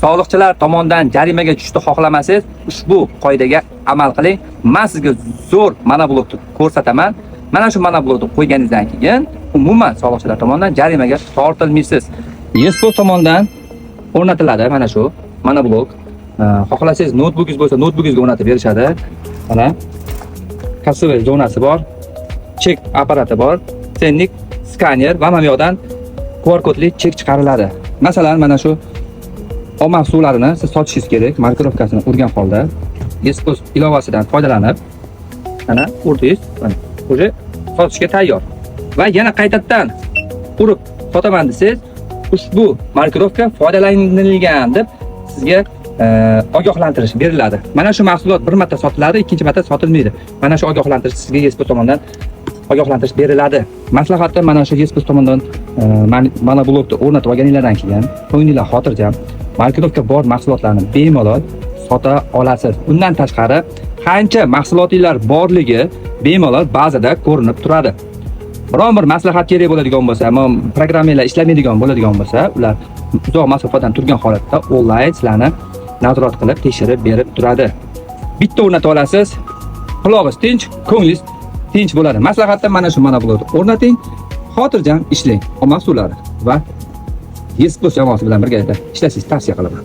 soliqchilar tomonidan jarimaga tushishni xohlamasangiz, ushbu qoidaga amal qiling. Men sizga zo'r monoblokni ko'rsataman. Mana shu monoblokni qo'yganingizdan keyin umuman soliqchilar tomonidan jarimaga tortilmaysiz. Yespo tomonidan o'rnatiladi mana shu monoblok. Xohlasangiz notebookingiz bo'lsa, notebookingizga o'rnatib berishadi. Mana kassovый zonasi bor, chek apparati bor, senlik skaner va mana bu yoqdan QR kodli chek chiqariladi. Masalan, mana shu omma suvlarini siz sotishingiz kerak, markirovkasini urgan holda Yespo ilovasidan foydalanib, mana urdingiz, mana уже sotishga tayyor. Va yana qaytadan urib sotaman desangiz, ushbu markirovka foydalanilgan deb sizga ogohlantirish beriladi. Mana shu mahsulot bir marta sotiladi, ikkinchi marta sotilmaydi. Mana shu ogohlantirish sizga Yespo tomonidan ogohlantirish beriladi. Maslahatda mana shu Yespo tomonidan mana blokni o'rnatib olganinglardan keyin ko'ngilingizga xotirjam markirovka bor mahsulotlarni bemalol sota olasiz. Undan tashqari qancha mahsulotlar borligi bemalol bazada ko'rinib turadi. Biron bir maslahat kerak bo'ladigan bo'lsa, ammo programmalar ishlamaydigan bo'ladigan bo'lsa, ular uzoq masofadan turgan holatda onlayn sizlarni nazorat qilib tekshirib berib turadi. Bitta o'rnatib olasiz, qulog'ingiz tinch, ko'nglingiz tinch bo'ladi. Maslahatda mana shu monoblokni o'rnating, xotirjam ishlang. Omma suvlari va Yespo jamoasi bilan birgalikda ishlashingizni tavsiya qilaman.